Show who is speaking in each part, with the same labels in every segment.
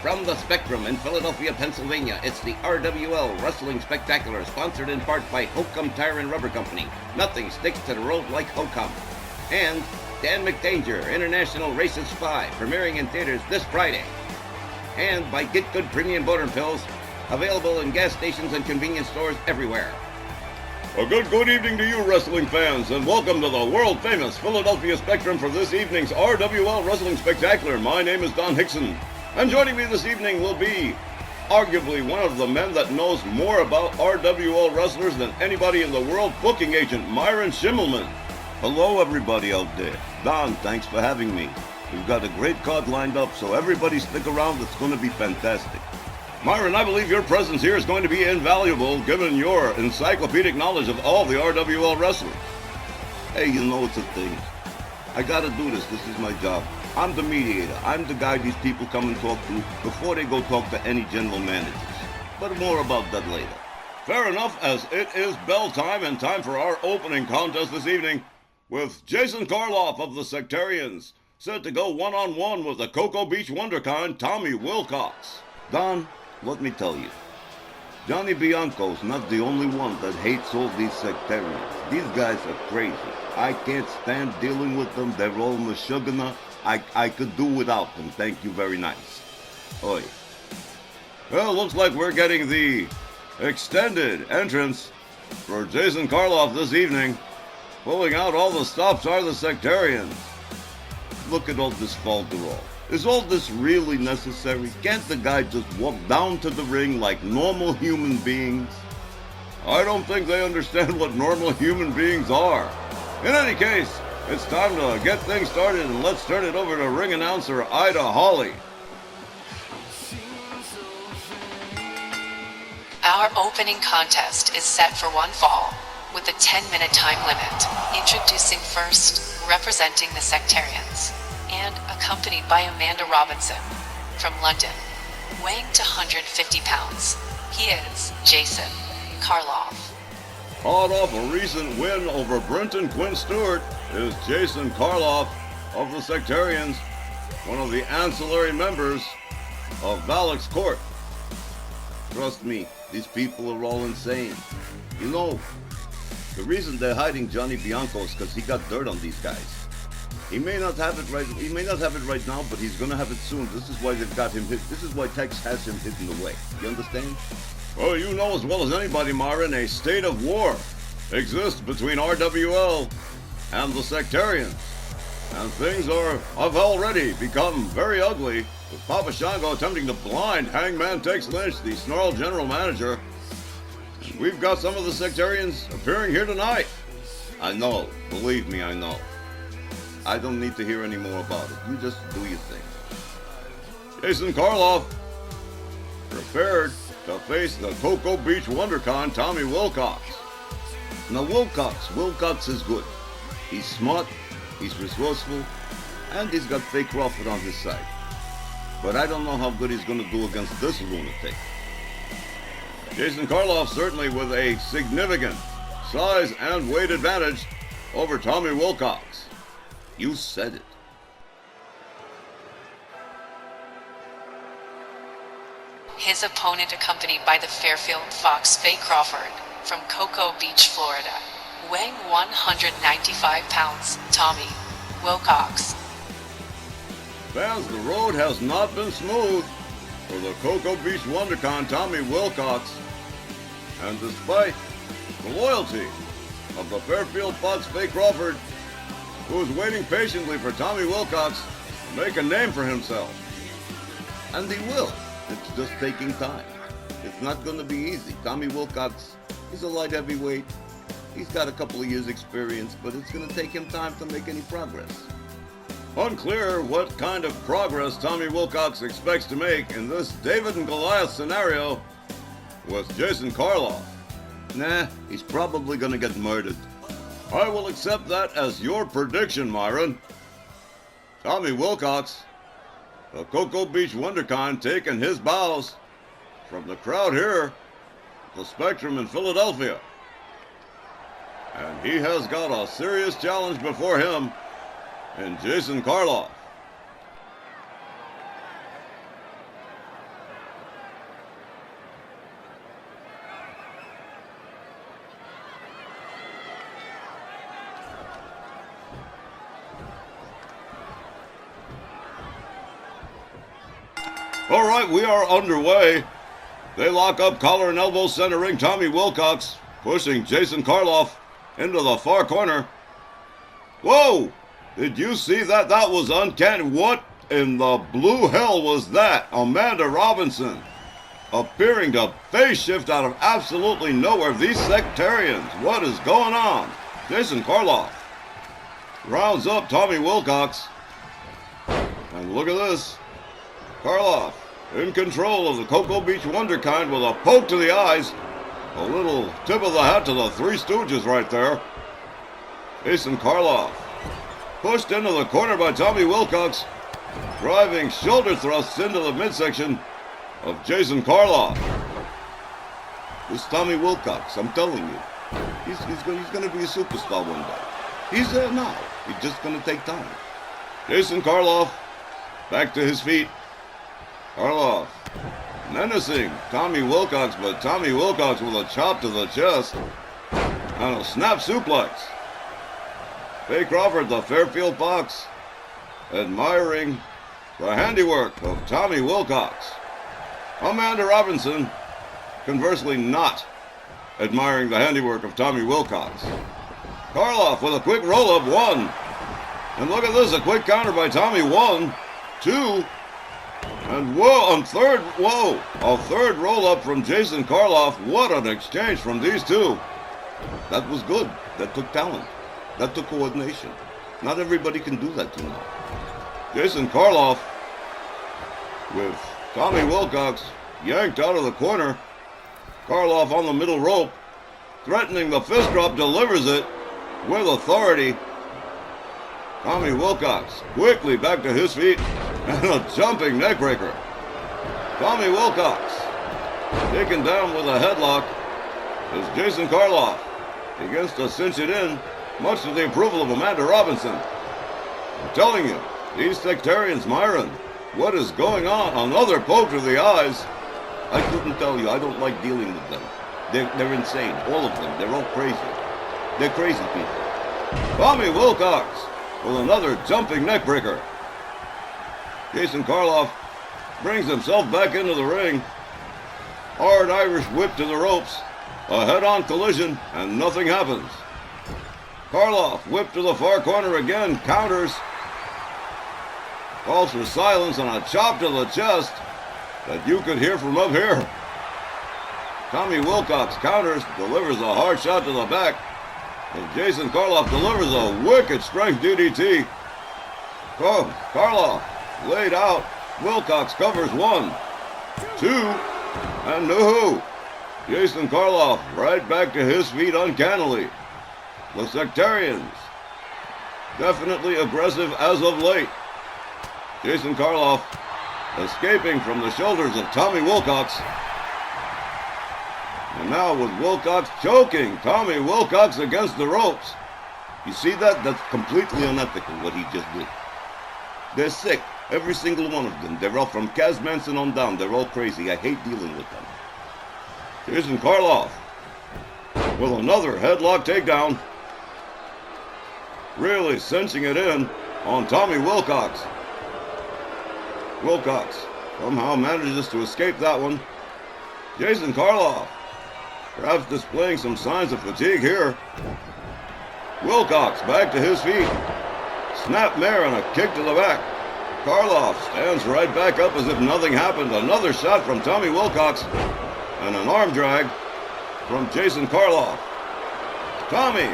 Speaker 1: From the Spectrum in Philadelphia, Pennsylvania, it's the RWL Wrestling Spectacular, sponsored in part by Holcomb Tire and Rubber Company. Nothing sticks to the road like Holcomb. And Dan McDanger, International Racist Spy, premiering in theaters this Friday. And by Get Good Premium Boner Pills, available in gas stations and convenience stores everywhere. A good evening to you, wrestling fans, and welcome to the world-famous Philadelphia Spectrum for this evening's RWL Wrestling Spectacular. My name is Don Hickson, and joining me this evening will be arguably one of the men that knows more about RWL wrestlers than anybody in the world, booking agent Myron Schimmelman. Hello, everybody out there. Don, thanks for having me. We've got a great card lined up, so everybody stick around. It's going to be fantastic. Myron, I believe your presence here is going to be invaluable, given your encyclopedic knowledge of all the RWL wrestlers. Hey, you know it's a thing. I gotta do this. This is my job. I'm the mediator. I'm the guy these people come and talk to before they go talk to any general managers. But more about that later. Fair enough, as it is bell time and time for our opening contest this evening with Jason Karloff of the Sectarians, set to go one-on-one with the Cocoa Beach Wonderkind, Tommy Wilcox. Don, let me tell you, Johnny Bianco's not the only one that hates all these sectarians. These guys are crazy. I can't stand dealing with them. They're all mashugana. I could do without them. Thank you very nice. Oi. Well, looks like we're getting the extended entrance for Jason Karloff this evening. Pulling out all the stops are the Sectarians. Look at all this falderall. Is all this really necessary? Can't the guy just walk down to the ring like normal human beings? I don't think they understand what normal human beings are. In any case, it's time to get things started, and let's turn it over to ring announcer Ida Hawley.
Speaker 2: Our opening contest is set for one fall, with a 10-minute time limit. Introducing first, representing the Sectarians, and accompanied by Amanda Robinson from London, weighing to 150 pounds. He is Jason Karloff.
Speaker 1: Hot off a recent win over Brenton Quinn Stewart is Jason Karloff of the Sectarians, one of the ancillary members of Valak's court. Trust me, these people are all insane. You know, the reason they're hiding Johnny Bianco is because he got dirt on these guys. He may not have it right now, but he's gonna have it soon. This is why they've got him hit. This is why Tex has him hidden away. You understand? Well, you know as well as anybody, Myron, a state of war exists between RWL and the Sectarians. And things have already become very ugly, with Papa Shango attempting to blind Hangman Tex Lynch, the Snarl general manager. And we've got some of the Sectarians appearing here tonight. I know, believe me, I know. I don't need to hear any more about it. You just do your thing. Jason Karloff prepared to face the Cocoa Beach Wonderkind, Tommy Wilcox. Now Wilcox is good. He's smart, he's resourceful, and he's got Fake Crawford on his side. But I don't know how good he's going to do against this lunatic. Jason Karloff certainly with a significant size and weight advantage over Tommy Wilcox. You said it.
Speaker 2: His opponent, accompanied by the Fairfield Fox Fake Crawford from Cocoa Beach, Florida, weighing 195 pounds, Tommy Wilcox.
Speaker 1: Fans, the road has not been smooth for the Cocoa Beach Wonderkind, Tommy Wilcox. And despite the loyalty of the Fairfield Fox Fake Crawford, who is waiting patiently for Tommy Wilcox to make a name for himself. And he will. It's just taking time. It's not going to be easy. Tommy Wilcox is a light heavyweight. He's got a couple of years experience, but it's going to take him time to make any progress. Unclear what kind of progress Tommy Wilcox expects to make in this David and Goliath scenario with Jason Karloff. Nah, he's probably going to get murdered. I will accept that as your prediction, Myron. Tommy Wilcox, the Cocoa Beach Wonderkind, taking his bows from the crowd here, the Spectrum in Philadelphia. And he has got a serious challenge before him in Jason Karloff. All right, we are underway. They lock up collar and elbow centering Tommy Wilcox, pushing Jason Karloff into the far corner. Whoa! Did you see that? That was uncanny. What in the blue hell was that? Amanda Robinson appearing to phase shift out of absolutely nowhere. These sectarians, what is going on? Jason Karloff rounds up Tommy Wilcox. And look at this. Karloff in control of the Cocoa Beach Wonderkind with a poke to the eyes. A little tip of the hat to the Three Stooges right there. Jason Karloff pushed into the corner by Tommy Wilcox, driving shoulder thrusts into the midsection of Jason Karloff. This Tommy Wilcox, I'm telling you, he's going to be a superstar one day. He's there now. He's just going to take time. Jason Karloff back to his feet. Karloff menacing Tommy Wilcox, but Tommy Wilcox with a chop to the chest and a snap suplex. Faye Crawford, the Fairfield Fox, admiring the handiwork of Tommy Wilcox. Amanda Robinson, conversely, not admiring the handiwork of Tommy Wilcox. Karloff with a quick roll-up, 1. And look at this, a quick counter by Tommy, 1, 2, and whoa, on third, whoa, a third roll-up from Jason Karloff. What an exchange from these two. That was good. That took talent. That took coordination. Not everybody can do that too now. Jason Karloff with Tommy Wilcox yanked out of the corner. Karloff on the middle rope, threatening the fist drop, delivers it with authority. Tommy Wilcox quickly back to his feet and a jumping neckbreaker. Tommy Wilcox taken down with a headlock as Jason Karloff begins to cinch it in, much to the approval of Amanda Robinson. I'm telling you, these sectarians, Myron, what is going on? Another poke to the eyes. I couldn't tell you. I don't like dealing with them. They're insane. All of them. They're all crazy. They're crazy people. Tommy Wilcox with another jumping neckbreaker. Jason Karloff brings himself back into the ring. Hard Irish whip to the ropes. A head-on collision, and nothing happens. Karloff whipped to the far corner again, counters. Calls for silence and a chop to the chest that you could hear from up here. Tommy Wilcox counters, delivers a hard shot to the back. And Jason Karloff delivers a wicked strength DDT. Karloff laid out. Wilcox covers 1, 2, and no. Jason Karloff right back to his feet uncannily. The sectarians definitely aggressive as of late. Jason Karloff escaping from the shoulders of Tommy Wilcox. And now with Wilcox choking Tommy Wilcox against the ropes. You see that? That's completely unethical what he just did. They're sick. Every single one of them. They're all from Kaz Manson on down. They're all crazy. I hate dealing with them. Jason Karloff with another headlock takedown. Really cinching it in on Tommy Wilcox. Wilcox somehow manages to escape that one. Jason Karloff perhaps displaying some signs of fatigue here. Wilcox back to his feet. Snapmare and a kick to the back. Karloff stands right back up as if nothing happened. Another shot from Tommy Wilcox and an arm drag from Jason Karloff. Tommy,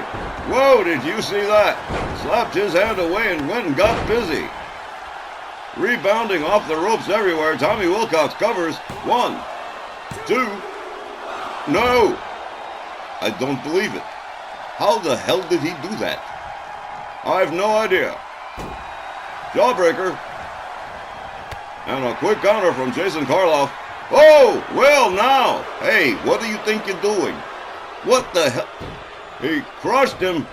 Speaker 1: whoa, did you see that? Slapped his hand away and went and got busy. Rebounding off the ropes everywhere. Tommy Wilcox covers. 1, 2. No! I don't believe it. How the hell did he do that? I have no idea. Jawbreaker. And a quick counter from Jason Karloff. Oh, well now. Hey, what do you think you're doing? What the hell? He crushed him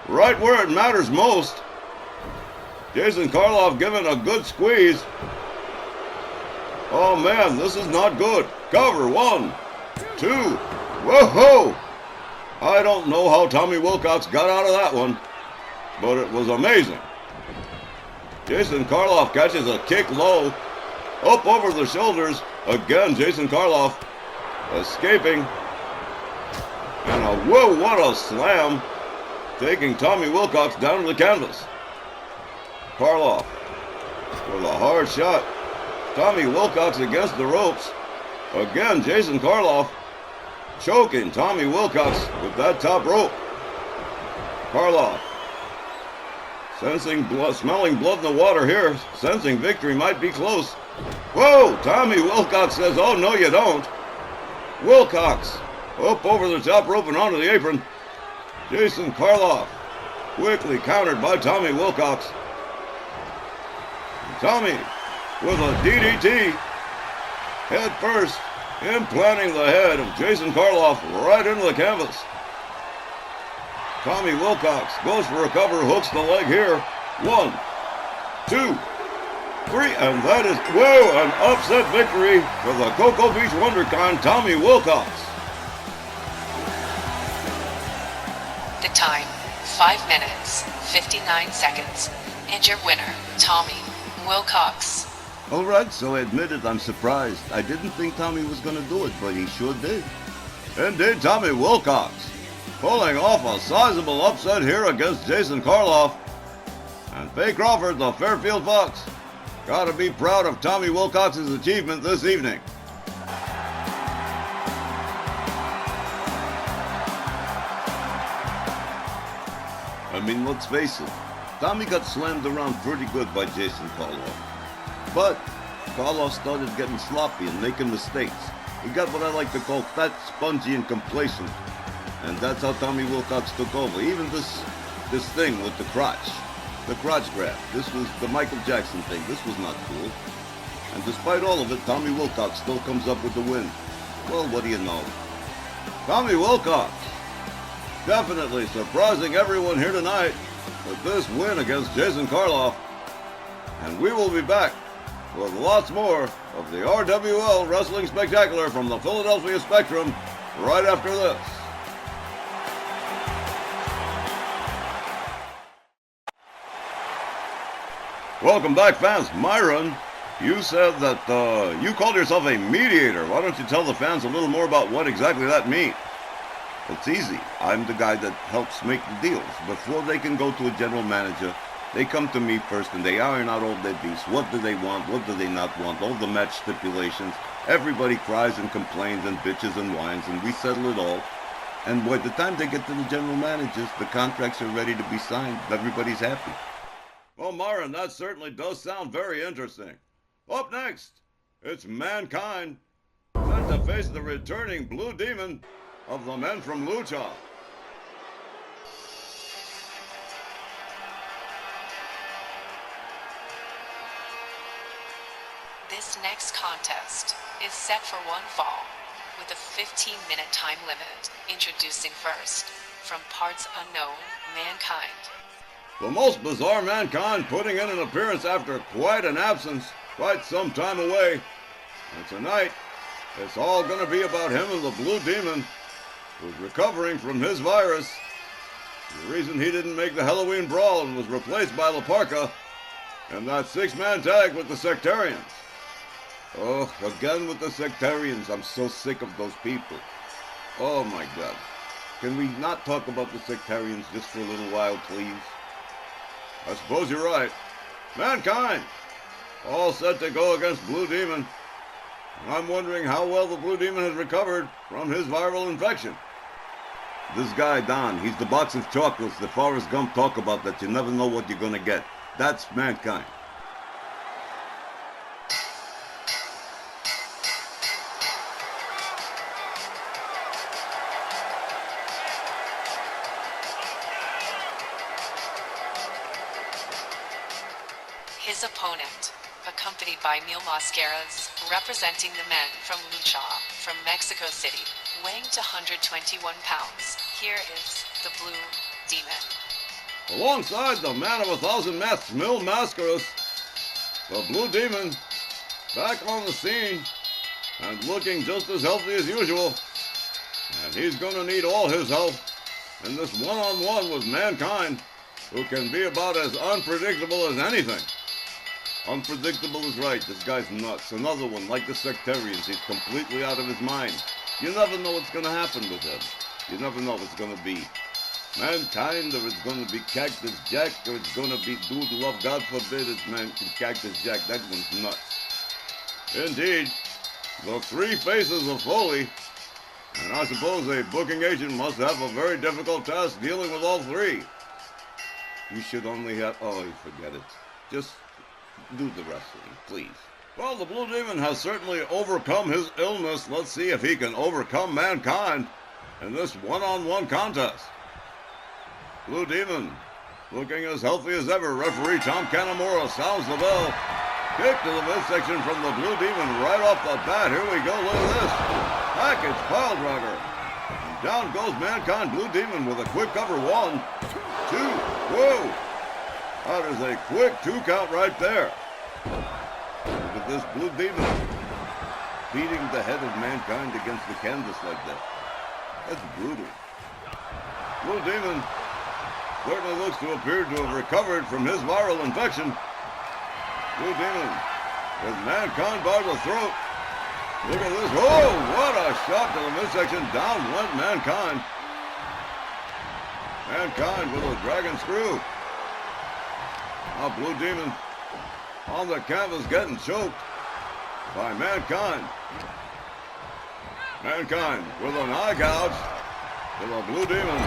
Speaker 1: right where it matters most. Jason Karloff giving a good squeeze. Oh man, this is not good. Cover. 1, 2. Whoa! I don't know how Tommy Wilcox got out of that one, but it was amazing. Jason Karloff catches a kick low Up over the shoulders. Again, Jason Karloff escaping. And whoa, what a slam. Taking Tommy Wilcox down to the canvas. Karloff with a hard shot. Tommy Wilcox against the ropes. Again, Jason Karloff choking Tommy Wilcox with that top rope. Karloff sensing blood, smelling blood in the water here, sensing victory might be close. Whoa! Tommy Wilcox says, oh, no, you don't. Wilcox up over the top rope and onto the apron. Jason Karloff quickly countered by Tommy Wilcox. And Tommy with a DDT head first, implanting the head of Jason Karloff right into the canvas. Tommy Wilcox goes for a cover, hooks the leg here. 1, 2, 3, and that is, whoa, an upset victory for the Cocoa Beach WonderCon, Tommy Wilcox.
Speaker 2: The time, 5 minutes, 59 seconds. And your winner, Tommy Wilcox.
Speaker 1: Alright, so I admitted I'm surprised. I didn't think Tommy was going to do it, but he sure did. Indeed, Tommy Wilcox pulling off a sizable upset here against Jason Karloff. And Faye Crawford, the Fairfield Fox, got to be proud of Tommy Wilcox's achievement this evening. I mean, let's face it, Tommy got slammed around pretty good by Jason Karloff. But Karloff started getting sloppy and making mistakes. He got what I like to call fat, spongy, and complacent. And that's how Tommy Wilcox took over. Even this thing with the crotch grab. This was the Michael Jackson thing. This was not cool. And despite all of it, Tommy Wilcox still comes up with the win. Well, what do you know? Tommy Wilcox definitely surprising everyone here tonight with this win against Jason Karloff. And we will be back with lots more of the RWL Wrestling Spectacular from the Philadelphia Spectrum right after this. Welcome back, fans. Myron, you said that you called yourself a mediator. Why don't you tell the fans a little more about what exactly that means? It's easy. I'm the guy that helps make the deals. Before they can go to a general manager, they come to me first and they iron out all their beefs. What do they want? What do they not want? All the match stipulations. Everybody cries and complains and bitches and whines, and we settle it all. And by the time they get to the general managers, the contracts are ready to be signed. Everybody's happy. Well, Myron, that certainly does sound very interesting. Up next, it's Mankind, set to face the returning Blue Demon of the men from Lucha.
Speaker 2: This next contest is set for one fall, with a 15-minute time limit. Introducing first, from parts unknown, Mankind.
Speaker 1: The most bizarre Mankind putting in an appearance after quite an absence, quite some time away. And tonight, it's all going to be about him and the Blue Demon, who's recovering from his virus. The reason he didn't make the Halloween Brawl and was replaced by La Parka and that 6-man tag with the Sectarians. Oh, again with the Sectarians. I'm so sick of those people. Oh my God. Can we not talk about the Sectarians just for a little while, please? I suppose you're right. Mankind, all set to go against Blue Demon. I'm wondering how well the Blue Demon has recovered from his viral infection. This guy, Don, he's the box of chocolates that Forrest Gump talk about that you never know what you're gonna get. That's Mankind.
Speaker 2: His opponent, accompanied by Mil Mascaras, representing the men from Lucha, from Mexico City, weighing to 121 pounds. Here is the Blue Demon.
Speaker 1: Alongside the man of 1,000 masks, Mil Mascaras, the Blue Demon, back on the scene and looking just as healthy as usual. And he's gonna need all his help in this one-on-one with Mankind, who can be about as unpredictable as anything. Unpredictable is right. This guy's nuts. Another one, like the Sectarians, he's completely out of his mind. You never know what's going to happen with him. You never know if it's going to be Mankind, or it's going to be Cactus Jack, or it's going to be Dude Love. God forbid it's Cactus Jack. That one's nuts. Indeed, the three faces of Foley. And I suppose a booking agent must have a very difficult task dealing with all three. You should only have... Oh, you forget it. Just do the wrestling, please. Well, the Blue Demon has certainly overcome his illness. Let's see if he can overcome Mankind in this one-on-one contest. Blue Demon, looking as healthy as ever. Referee Tom Kanamura sounds the bell. Kick to the midsection from the Blue Demon right off the bat. Here we go, look at this. Package pile driver. And down goes Mankind. Blue Demon with a quick cover. 1, 2, whoa. That is a quick 2 count right there. Look at this Blue Demon beating the head of Mankind against the canvas like that. That's brutal. Blue Demon certainly looks to appear to have recovered from his viral infection. Blue Demon with Mankind by the throat. Look at this. Oh, what a shot to the midsection. Down went Mankind. Mankind with a dragon screw. Now Blue Demon on the canvas getting choked by Mankind. Mankind with an eye gouge to the Blue Demon.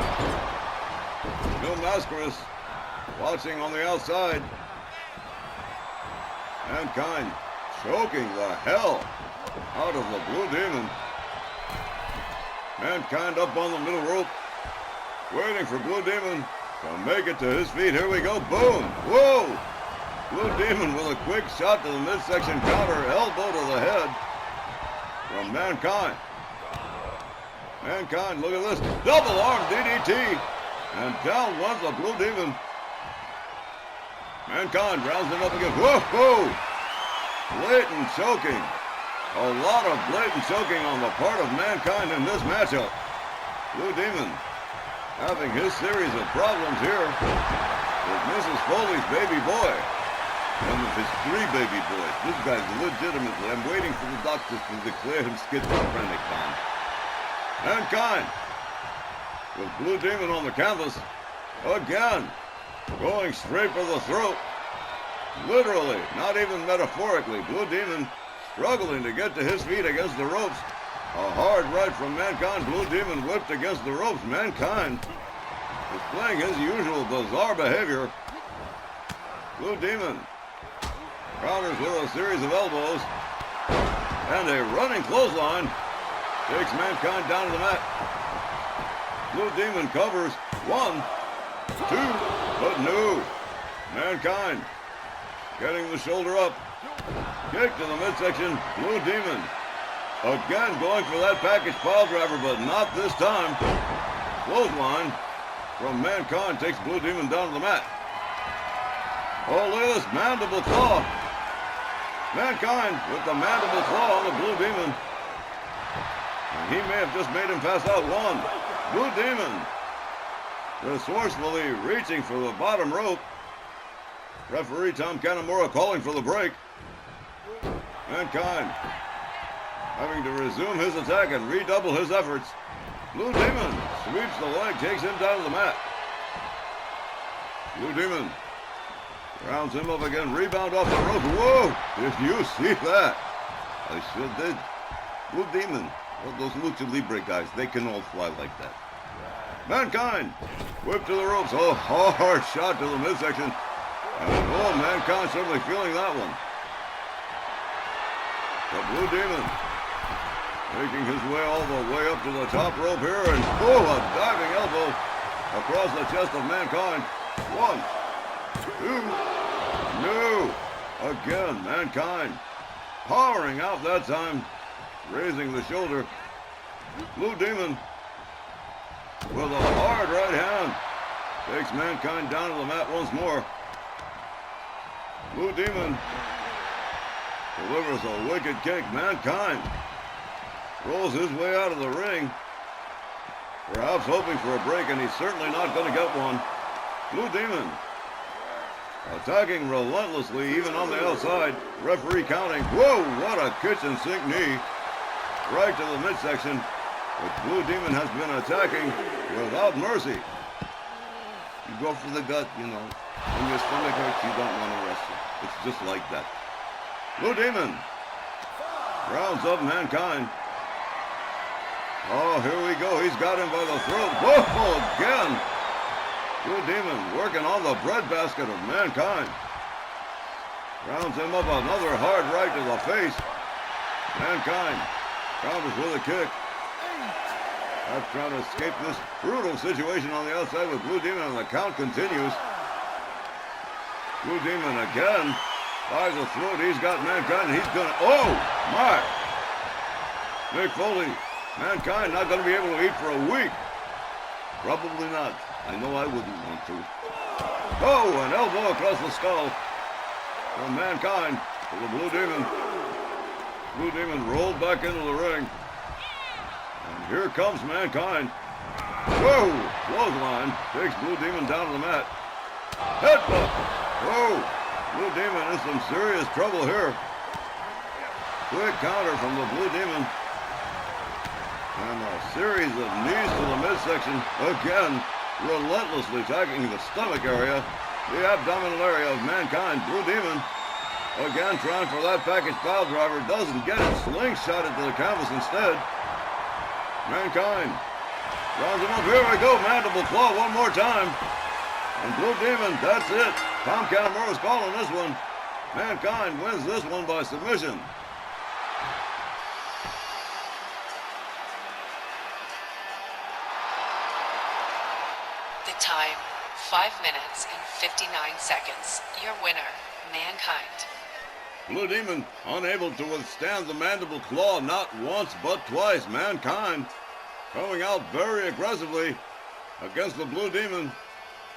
Speaker 1: Bill Mascaris watching on the outside. Mankind choking the hell out of the Blue Demon. Mankind up on the middle rope, waiting for Blue Demon to make it to his feet. Here we go. Boom. Whoa. Blue Demon with a quick shot to the midsection counter. Elbow to the head from Mankind. Mankind, look at this. Double arm DDT. And down went the Blue Demon. Mankind rounds him up again. Whoa, whoa! Blatant choking. A lot of blatant choking on the part of Mankind in this matchup. Blue Demon having his series of problems here with Mrs. Foley's baby boy. One of his 3 baby boys. This guy's legitimately, I'm waiting for the doctors to declare him schizophrenic, Tom. Mankind with Blue Demon on the canvas again. Going straight for the throat. Literally, not even metaphorically. Blue Demon struggling to get to his feet against the ropes. A hard right from Mankind. Blue Demon whipped against the ropes. Mankind displaying his usual bizarre behavior. Blue Demon counters with a series of elbows. And a running clothesline takes Mankind down to the mat. Blue Demon covers. 1, 2, but no. Mankind getting the shoulder up. Kick to the midsection. Blue Demon again going for that package pile driver, but not this time. Clothesline from Mankind takes Blue Demon down to the mat. Oh, look at this mandible claw. Mankind with the mandible claw on the Blue Demon. And he may have just made him pass out. 1. Blue Demon resourcefully reaching for the bottom rope. Referee Tom Kanamura calling for the break. Mankind having to resume his attack and redouble his efforts. Blue Demon sweeps the leg, takes him down to the mat. Blue Demon rounds him up again, rebound off the rope. Whoa! Did you see that? I sure did. Blue Demon. Well, those Lucha Libre guys, they can all fly like that. Mankind, whip to the ropes. Oh, hard shot to the midsection. And oh, Mankind certainly feeling that one. The Blue Demon making his way all the way up to the top rope here. And oh, a diving elbow across the chest of Mankind. 1, 2, no. Again, Mankind powering out that time. Raising the shoulder. Blue Demon with a hard right hand takes Mankind down to the mat once more. Blue Demon delivers a wicked kick. Mankind rolls his way out of the ring, perhaps hoping for a break, and he's certainly not going to get one. Blue Demon
Speaker 3: attacking relentlessly even on the outside. Referee counting. Whoa, what a kitchen sink knee. Right to the midsection, which Blue Demon has been attacking without mercy. You go for the gut, you know. When your stomach hurts, you don't want to wrestle. It's just like that. Blue Demon rounds up Mankind. Oh, here we go. He's got him by the throat. Whoa, again. Blue Demon working on the breadbasket of Mankind. Rounds him up another hard right to the face. Mankind counters with a kick. That's trying to escape this brutal situation on the outside with Blue Demon, and the count continues. Blue Demon again by the throat. He's got Mankind, and he's gonna, oh my! Mick Foley, Mankind not gonna be able to eat for a week. Probably not. I know I wouldn't want to. Oh, an elbow across the skull from Mankind to the Blue Demon. Blue Demon rolled back into the ring. And here comes Mankind. Whoa! Clothesline takes Blue Demon down to the mat. Headbutt! Whoa! Blue Demon in some serious trouble here. Quick counter from the Blue Demon. And a series of knees to the midsection. Again, relentlessly attacking the stomach area, the abdominal area of Mankind. Blue Demon again trying for that package pile driver. Doesn't get it. Slingshotted to the canvas instead. Mankind rounds him up. Here we go. Mandible claw one more time. And Blue Demon, that's it. Tom Canamura's calling this one. Mankind wins this one by submission.
Speaker 2: The time, 5 minutes and 59 seconds. Your winner, Mankind.
Speaker 3: Blue Demon unable to withstand the mandible claw not once but twice. Mankind coming out very aggressively against the Blue Demon,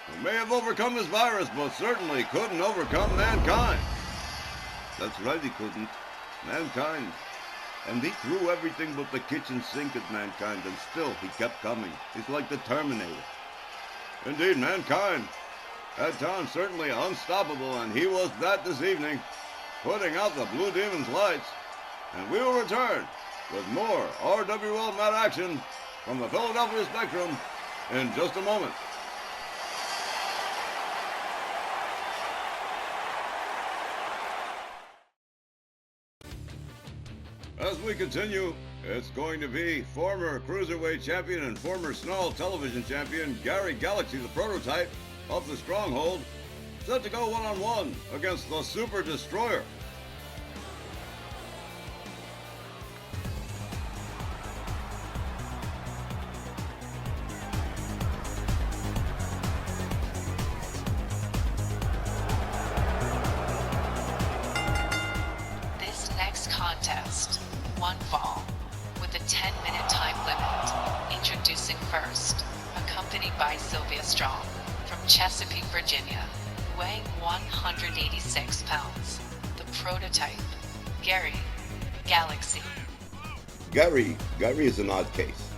Speaker 3: who may have overcome this virus, but certainly couldn't overcome Mankind. That's right, he couldn't. Mankind. And he threw everything but the kitchen sink at Mankind, and still he kept coming. He's like the Terminator. Indeed, Mankind, at times certainly unstoppable, and he was that this evening, putting out the Blue Demon's lights. And we will return with more RWL mat action from the Philadelphia Spectrum in just a moment. As we continue, it's going to be former Cruiserweight Champion and former Snarl Television Champion Gary Galaxy, the prototype of the Stronghold, set to go one-on-one against the Super Destroyer.
Speaker 2: This next contest, one fall, with a 10-minute time limit. Introducing first, accompanied by Sylvia Strong from Chesapeake, Virginia, weighing 186 pounds, the prototype, Gary Galaxy.
Speaker 1: Gary is an odd case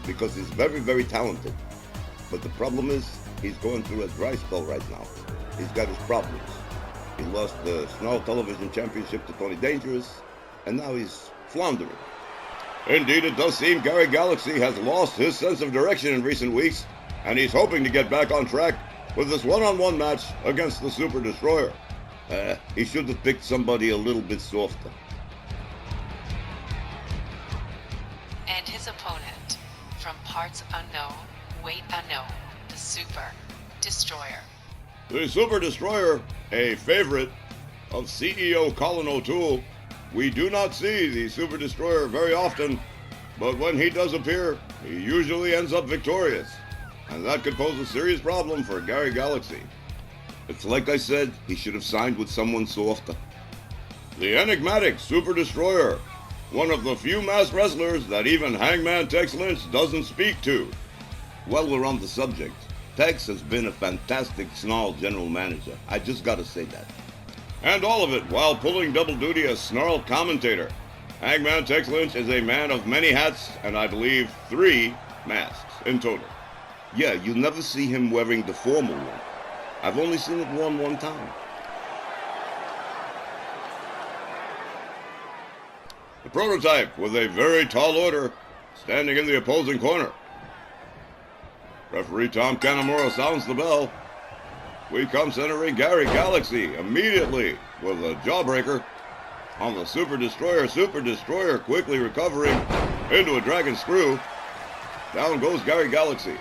Speaker 1: because he's very, very talented. But the problem is he's going through a dry spell right now. He's got his problems. He lost the Snarl Television Championship to Tony Dangerous, and now he's floundering. Indeed, it does seem Gary Galaxy has lost his sense of direction in recent weeks, and he's hoping to get back on track with this one-on-one match against the Super Destroyer. He should have picked somebody a little bit softer.
Speaker 2: And his opponent, from parts unknown, weight unknown, the Super Destroyer.
Speaker 3: The Super Destroyer, a favorite of CEO Colin O'Toole. We do not see the Super Destroyer very often, but when he does appear, he usually ends up victorious. And that could pose a serious problem for Gary Galaxy. It's like I said, he should have signed with someone softer. The enigmatic Super Destroyer, one of the few masked wrestlers that even Hangman Tex Lynch doesn't speak to. While we're on the subject, Tex has been a fantastic Snarl general manager. I just gotta say that. And all of it while pulling double duty as Snarl commentator. Hangman Tex Lynch is a man of many hats, and I believe 3 masks in total. Yeah, you never see him wearing the formal one. I've only seen it won one time. The prototype with a very tall order standing in the opposing corner. Referee Tom Canamora sounds the bell. We come centering Gary Galaxy immediately with a jawbreaker on the Super Destroyer. Super Destroyer quickly recovering into a dragon screw. Down goes Gary Galaxy.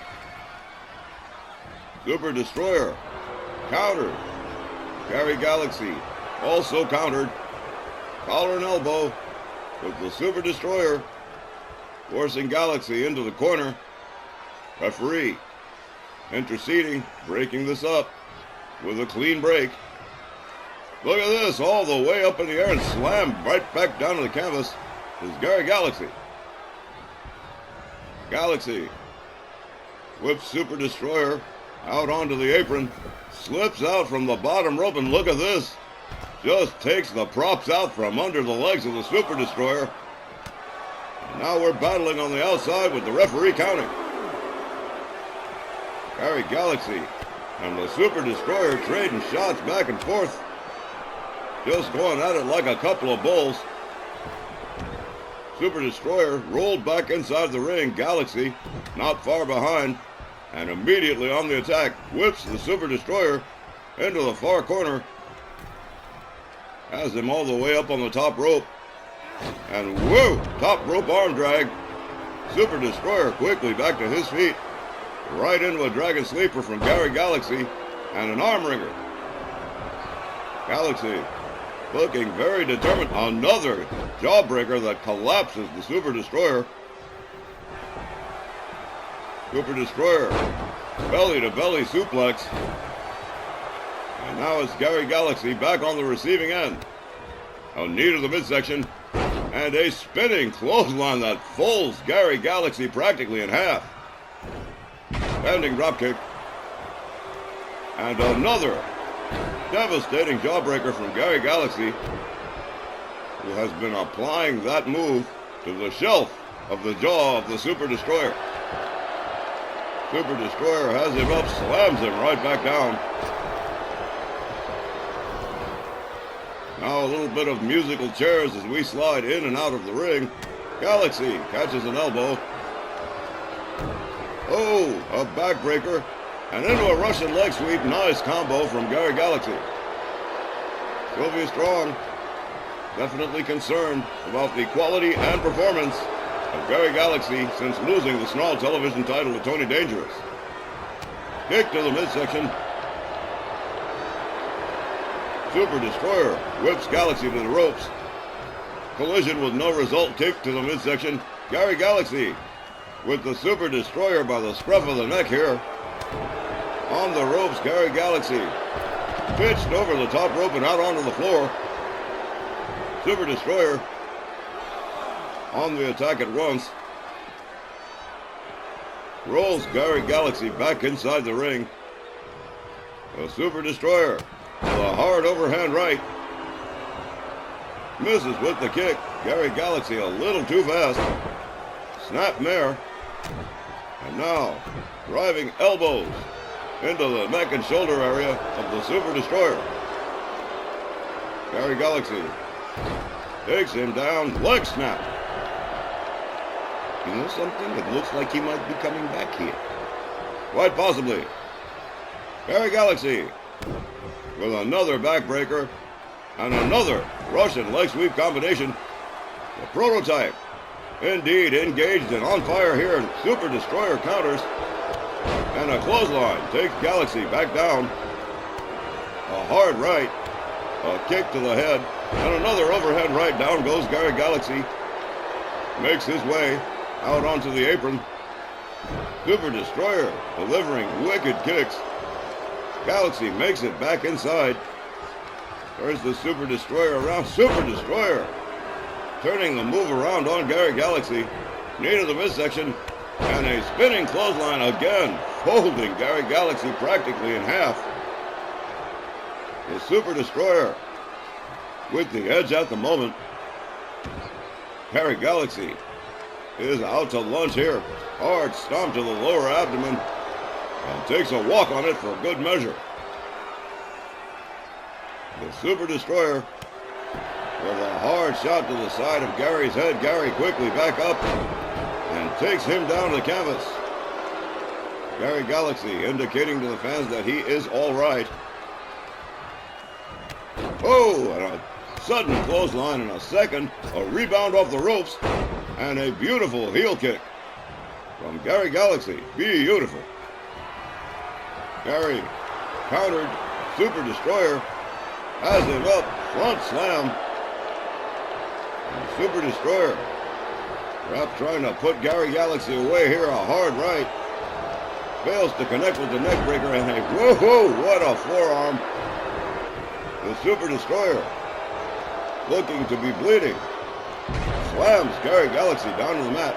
Speaker 3: Super Destroyer countered. Gary Galaxy also countered. Collar and elbow with the Super Destroyer forcing Galaxy into the corner. Referee interceding, breaking this up with a clean break. Look at this, all the way up in the air and slammed right back down to the canvas is Gary Galaxy. Galaxy whips Super Destroyer out onto the apron, slips out from the bottom rope, and look at this. Just takes the props out from under the legs of the Super Destroyer. And now we're battling on the outside with the referee counting. Gary Galaxy and the Super Destroyer trading shots back and forth. Just going at it like a couple of bulls. Super Destroyer rolled back inside the ring. Galaxy not far behind and immediately on the attack whips the Super Destroyer into the far corner. Has him all the way up on the top rope. And whoa, top rope arm drag. Super Destroyer quickly back to his feet. Right into a dragon sleeper from Gary Galaxy and an arm wringer. Galaxy looking very determined. Another jawbreaker that collapses the Super Destroyer. Super Destroyer belly to belly suplex. And now it's Gary Galaxy back on the receiving end. A knee to the midsection and a spinning clothesline that folds Gary Galaxy practically in half. Standing dropkick. And another devastating jawbreaker from Gary Galaxy, who has been applying that move to the shelf of the jaw of the Super Destroyer. Super Destroyer has him up, slams him right back down. Now a little bit of musical chairs as we slide in and out of the ring. Galaxy catches an elbow. Oh, a backbreaker, and into a Russian leg sweep. Nice combo from Gary Galaxy. Sylvia Strong definitely concerned about the quality and performance of Gary Galaxy since losing the Snarl television title to Tony Dangerous. Kick to the midsection. Super Destroyer whips Galaxy to the ropes. Collision with no result. Kick to the midsection. Gary Galaxy with the Super Destroyer by the scruff of the neck here. On the ropes, Gary Galaxy pitched over the top rope and out onto the floor. Super Destroyer on the attack at once. Rolls Gary Galaxy back inside the ring. The Super Destroyer with a hard overhand right. Misses with the kick. Gary Galaxy a little too fast. Snap mare. And now, driving elbows into the neck and shoulder area of the Super Destroyer. Gary Galaxy takes him down, leg snap.
Speaker 1: You know something? It looks like he might be coming back here.
Speaker 3: Quite possibly. Gary Galaxy with another backbreaker and another Russian leg sweep combination. The prototype indeed engaged and on fire here. Super Destroyer counters. And a clothesline takes Galaxy back down. A hard right. A kick to the head. And another overhead right. Down goes Gary Galaxy. Makes his way out onto the apron. Super Destroyer delivering wicked kicks. Galaxy makes it back inside. There's the Super Destroyer around. Super Destroyer turning the move around on Gary Galaxy. Knee to the midsection. And a spinning clothesline again, folding Gary Galaxy practically in half. The Super Destroyer with the edge at the moment. Gary Galaxy is out to lunch here. Hard stomp to the lower abdomen. And takes a walk on it for a good measure. The Super Destroyer with a hard shot to the side of Gary's head. Gary quickly back up and takes him down to the canvas. Gary Galaxy indicating to the fans that he is all right. Oh, and a sudden clothesline in a second. A rebound off the ropes and a beautiful heel kick from Gary Galaxy. Beautiful. Gary countered. Super Destroyer has him up. Front slam. And Super Destroyer perhaps trying to put Gary Galaxy away here. A hard right. Fails to connect with the neck breaker and a whoa, what a forearm. The Super Destroyer looking to be bleeding. Slams Gary Galaxy down to the mat.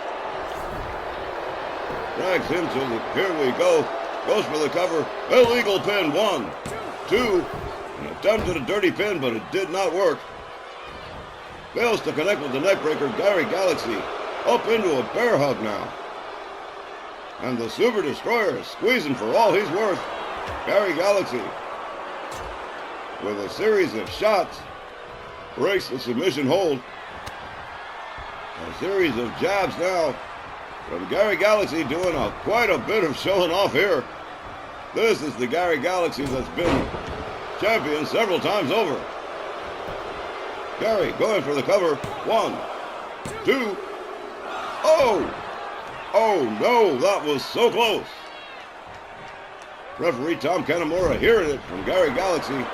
Speaker 3: Drags him to the, here we go. Goes for the cover. Illegal pin. 1, 2. An attempt at a dirty pin, but it did not work. Fails to connect with the neck breaker. Gary Galaxy up into a bear hug now. And the Super Destroyer squeezing for all he's worth. Gary Galaxy with a series of shots breaks the submission hold. A series of jabs now from Gary Galaxy doing quite a bit of showing off here. This is the Gary Galaxy that's been champion several times over. Gary going for the cover. 1, 2. Oh! Oh no, that was so close. Referee Tom Kanamura hearing it from Gary Galaxy.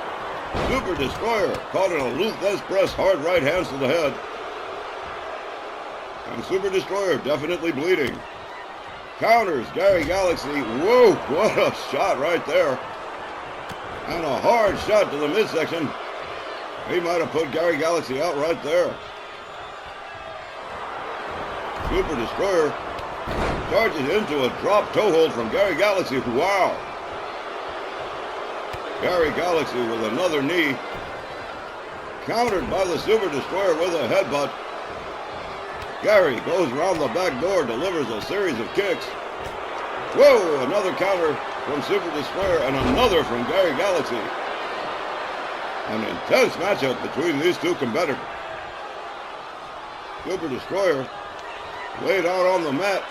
Speaker 3: Super Destroyer caught in a Luthez press, hard right hands to the head. And Super Destroyer definitely bleeding. Counters Gary Galaxy. Whoa, what a shot right there. And a hard shot to the midsection. He might have put Gary Galaxy out right there. Super Destroyer charges into a drop toe hold from Gary Galaxy. Wow. Gary Galaxy with another knee. Countered by the Super Destroyer with a headbutt. Gary goes around the back door, delivers a series of kicks. Whoa, another counter from Super Destroyer and another from Gary Galaxy. An intense matchup between these two competitors. Super Destroyer laid out on the mat.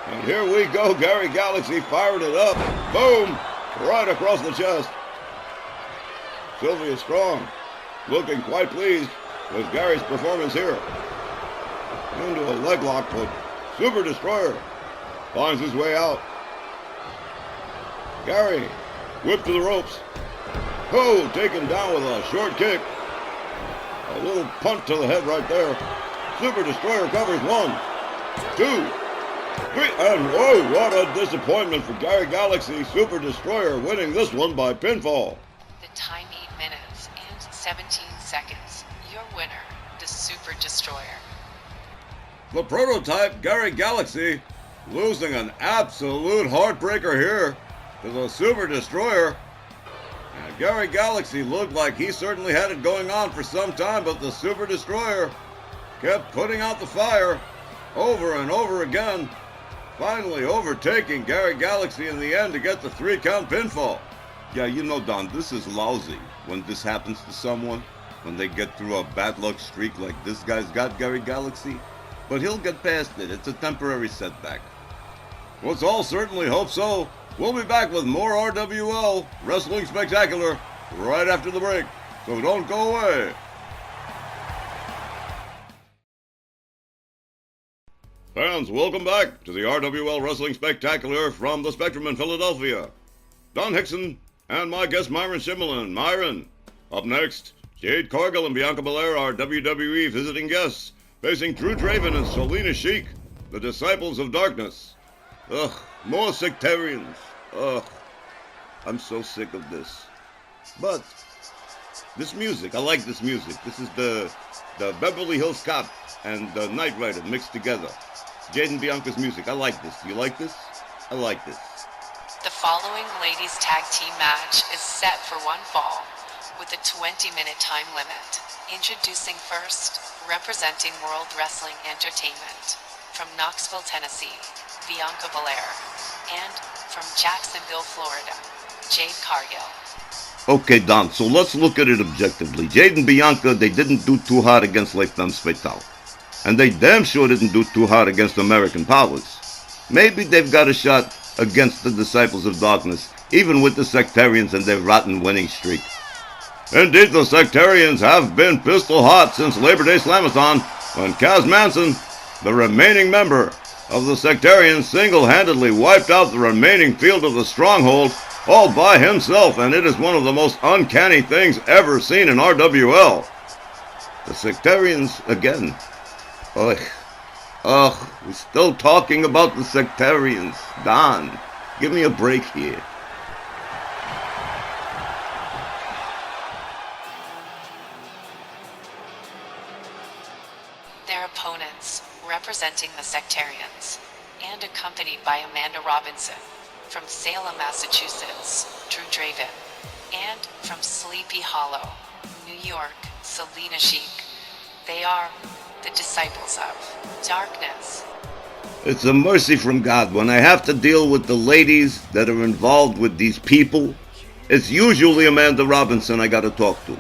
Speaker 3: And here we go, Gary Galaxy fired it up. Boom! Right across the chest. Sylvia Strong looking quite pleased with Gary's performance here. Into a leg lock, but Super Destroyer finds his way out. Gary whipped to the ropes. Oh, taken down with a short kick. A little punt to the head right there. Super Destroyer covers. 1, 2, 3, and whoa, what a disappointment for Gary Galaxy. Super Destroyer winning this one by pinfall.
Speaker 2: The time 8 minutes and 17 seconds. Your winner, the Super Destroyer.
Speaker 3: The prototype Gary Galaxy losing an absolute heartbreaker here to the Super Destroyer. And Gary Galaxy looked like he certainly had it going on for some time, but the Super Destroyer kept putting out the fire over and over again, finally overtaking Gary Galaxy in the end to get the 3-count pinfall.
Speaker 1: Yeah, you know, Don, this is lousy when this happens to someone, when they get through a bad luck streak like this guy's got, Gary Galaxy. But he'll get past it. It's a temporary setback.
Speaker 3: Let's all certainly hope so. We'll be back with more RWL Wrestling Spectacular right after the break, so don't go away. Fans, welcome back to the RWL Wrestling Spectacular from the Spectrum in Philadelphia. Don Hickson and my guest Myron Shimmelin. Myron, up next, Jade Cargill and Bianca Belair are WWE visiting guests, facing Drew Draven and Selena Sheik, the Disciples of Darkness. Ugh, more sectarians. Ugh, I'm so sick of this. But this music, I like this music. This is the Beverly Hills Cop and the Knight Rider mixed together. Jade and Bianca's music. I like this. You like this? I like this.
Speaker 2: The following ladies tag team match is set for one fall with a 20-minute time limit. Introducing first, representing World Wrestling Entertainment, from Knoxville, Tennessee, Bianca Belair, and from Jacksonville, Florida, Jade Cargill.
Speaker 3: Okay, Don, so let's look at it objectively. Jade and Bianca, they didn't do too hard against Les Femmes Fatales. And they damn sure didn't do too hard against American Powers. Maybe they've got a shot against the Disciples of Darkness, even with the Sectarians and their rotten winning streak. Indeed, the Sectarians have been pistol hot since Labor Day Slamathon, when Kaz Manson, the remaining member of the Sectarians, single-handedly wiped out the remaining field of the Stronghold all by himself, and it is one of the most uncanny things ever seen in RWL. The Sectarians, again. Ugh, we're still talking about the Sectarians. Don, give me a break here.
Speaker 2: Their opponents, representing the Sectarians, and accompanied by Amanda Robinson, from Salem, Massachusetts, Drew Draven, and from Sleepy Hollow, New York, Selena Sheik. They are the Disciples of Darkness.
Speaker 3: It's a mercy from God when I have to deal with the ladies that are involved with these people. It's usually Amanda Robinson I gotta talk to.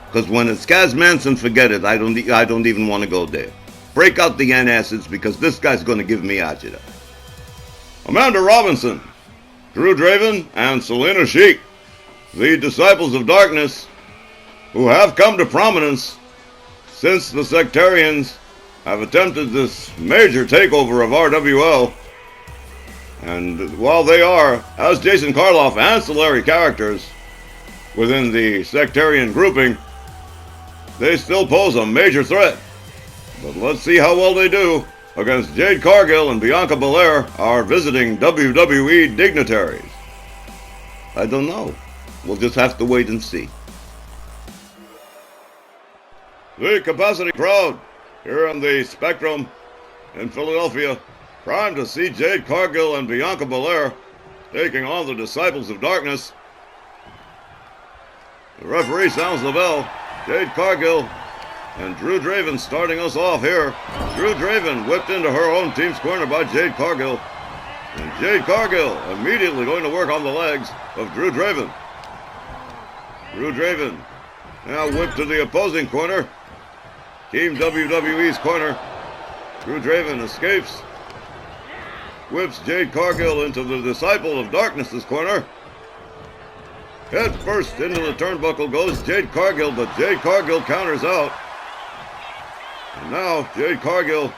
Speaker 3: Because when it's Kaz Manson, forget it. I don't even want to go there. Break out the antacids because this guy's gonna give me agita. Amanda Robinson, Drew Draven, and Selena Sheik, the Disciples of Darkness, who have come to prominence since the Sectarians have attempted this major takeover of RWL. And while they are, as Jason Karloff ancillary characters within the Sectarian grouping, they still pose a major threat. But let's see how well they do against Jade Cargill and Bianca Belair, our visiting WWE dignitaries. I don't know. We'll just have to wait and see. The capacity crowd here on the Spectrum in Philadelphia, primed to see Jade Cargill and Bianca Belair taking on the Disciples of Darkness. The referee sounds the bell. Jade Cargill and Drew Draven starting us off here. Drew Draven whipped into her own team's corner by Jade Cargill. And Jade Cargill immediately going to work on the legs of Drew Draven. Drew Draven now whipped to the opposing corner. Team WWE's corner. Drew Draven escapes. Whips Jade Cargill into the Disciple of Darkness's corner. Head first into the turnbuckle goes Jade Cargill, but Jade Cargill counters out. And now Jade Cargill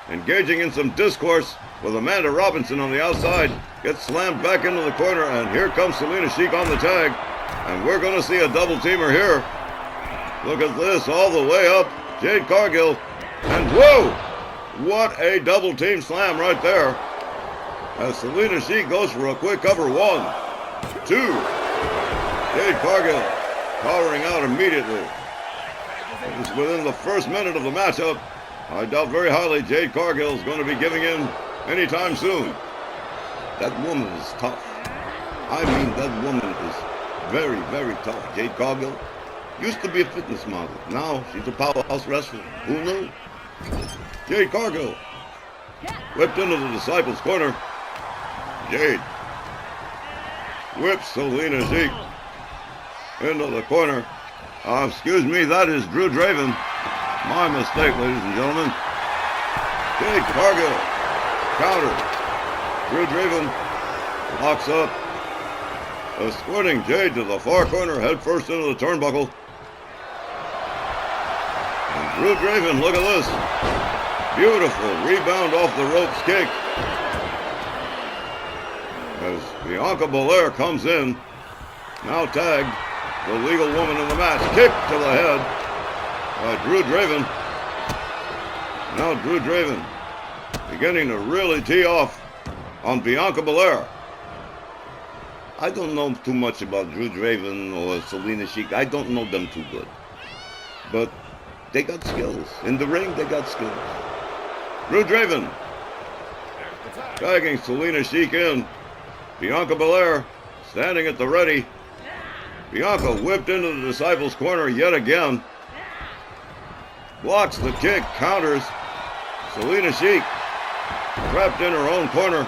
Speaker 3: engaging in some discourse with Amanda Robinson on the outside. Gets slammed back into the corner, and here comes Selena Sheik on the tag. And we're going to see a double teamer here. Look at this, all the way up. Jade Cargill. And whoa! What a double team slam right there. As Selena Sheik goes for a quick cover. 1, 2. Jade Cargill powering out immediately. It was within the first minute of the matchup. I doubt very highly Jade Cargill is going to be giving in anytime soon. That woman is tough. I mean, that woman is very, very tough. Jade Cargill used to be a fitness model. Now she's a powerhouse wrestler. Who knew? Jade Cargill whipped into the Disciples' corner. Jade whips Selena Sheik into the corner. Excuse me, that is Drew Draven. My mistake, ladies and gentlemen. Jade Cargill counters. Drew Draven locks up, escorting Jade to the far corner, head first into the turnbuckle. And Drew Draven, look at this. Beautiful rebound off the ropes kick. As Bianca Belair comes in, now tagged, the legal woman in the match, kick to the head by Drew Draven. Now Drew Draven beginning to really tee off on Bianca Belair. I don't know too much about Drew Draven or Selena Sheik. I don't know them too good. But they got skills. In the ring, they got skills. Drew Draven tagging Selena Sheik in. Bianca Belair standing at the ready. Bianca whipped into the Disciples' corner yet again. Blocks the kick, counters. Selena Sheik trapped in her own corner.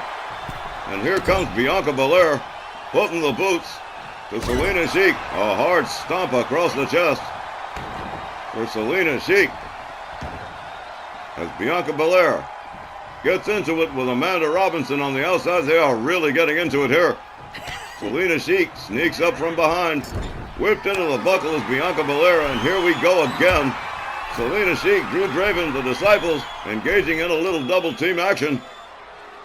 Speaker 3: And here comes Bianca Belair putting the boots to Selena Sheik. A hard stomp across the chest for Selena Sheik. As Bianca Belair gets into it with Amanda Robinson on the outside. They are really getting into it here. Selena Sheik sneaks up from behind. Whipped into the buckle is Bianca Belair, and here we go again. Selena Sheik, Drew Draven, the Disciples, engaging in a little double team action.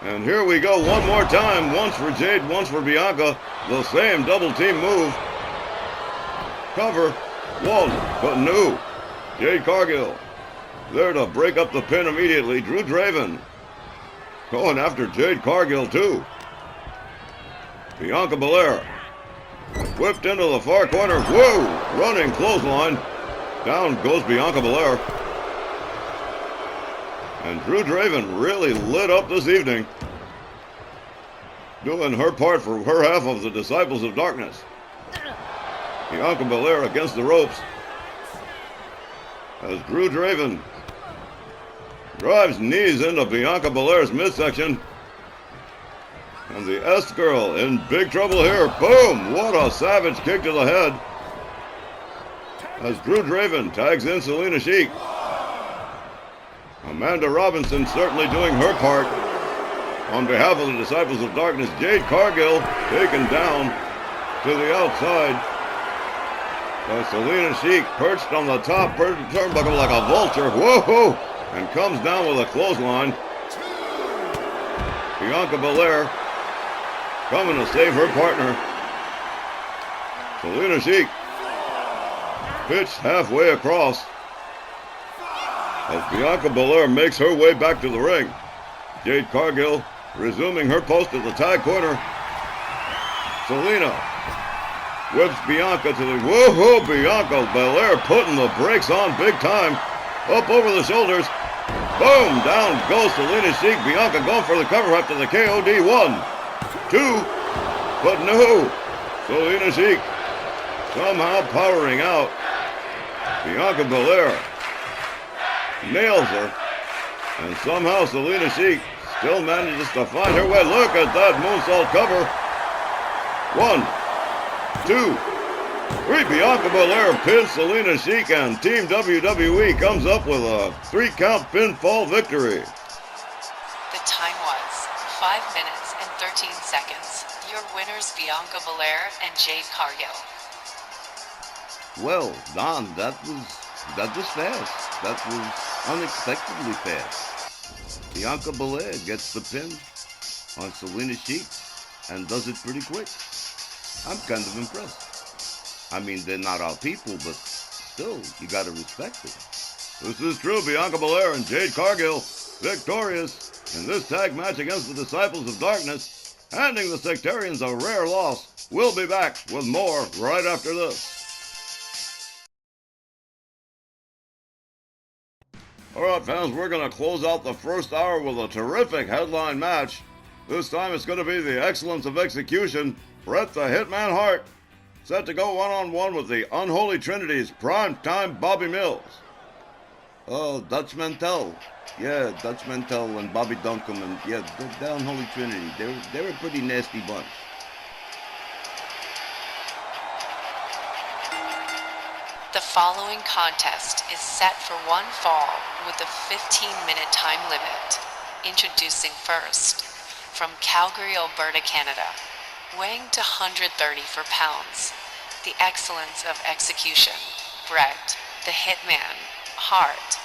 Speaker 3: And here we go one more time. Once for Jade, once for Bianca. The same double team move. Cover. One, but no. Jade Cargill there to break up the pin immediately. Drew Draven going after Jade Cargill too. Bianca Belair whipped into the far corner. Whoa! Running clothesline. Down goes Bianca Belair. And Drew Draven really lit up this evening, doing her part for her half of the Disciples of Darkness. Bianca Belair against the ropes as Drew Draven drives knees into Bianca Belair's midsection. And the S-Girl in big trouble here. Boom! What a savage kick to the head. As Drew Draven tags in Selena Sheik. Amanda Robinson certainly doing her part on behalf of the Disciples of Darkness. Jade Cargill taken down to the outside by Selena Sheik, perched on the top turnbuckle like a vulture. Whoa! And comes down with a clothesline. Bianca Belair coming to save her partner. Selena Sheik pitched halfway across as Bianca Belair makes her way back to the ring. Jade Cargill resuming her post at the tag corner. Selena whips Bianca to the... Whoa! Bianca Belair putting the brakes on big time. Up over the shoulders. Boom! Down goes Selena Sheik. Bianca going for the cover after the KOD. 1, 2, but no. Selena Sheik somehow powering out. Bianca Belair nails her. And somehow Selena Sheik still manages to find her way. Look at that moonsault cover. 1, 2, 3. Bianca Belair pins Selena Sheik, and Team WWE comes up with a 3-count pinfall victory.
Speaker 2: The time was 5 minutes and 13 seconds. Your winners, Bianca Belair and Jade Cargill.
Speaker 1: Well, Don, that was fast. That was unexpectedly fast. Bianca Belair gets the pin on Selena Sheik and does it pretty quick. I'm kind of impressed. I mean, they're not our people, but still, you gotta respect it.
Speaker 3: This is true. Bianca Belair and Jade Cargill victorious in this tag match against the Disciples of Darkness, handing the Sectarians a rare loss. We'll be back with more right after this. All right, fans, we're going to close out the first hour with a terrific headline match. This time it's going to be the excellence of execution. BRET the Hitman Hart set to go one-on-one with the Unholy Trinity's prime-time Bobby Mills.
Speaker 1: Oh, Dutch Mantel. Yeah, Dutch Mantel and Bobby Duncombe, and yeah, the Unholy Trinity. They're a pretty nasty bunch.
Speaker 2: The following contest is set for one fall with a 15-minute time limit. Introducing first, from Calgary, Alberta, Canada, weighing to 134 pounds, the excellence of execution, BRET, the Hitman, HART.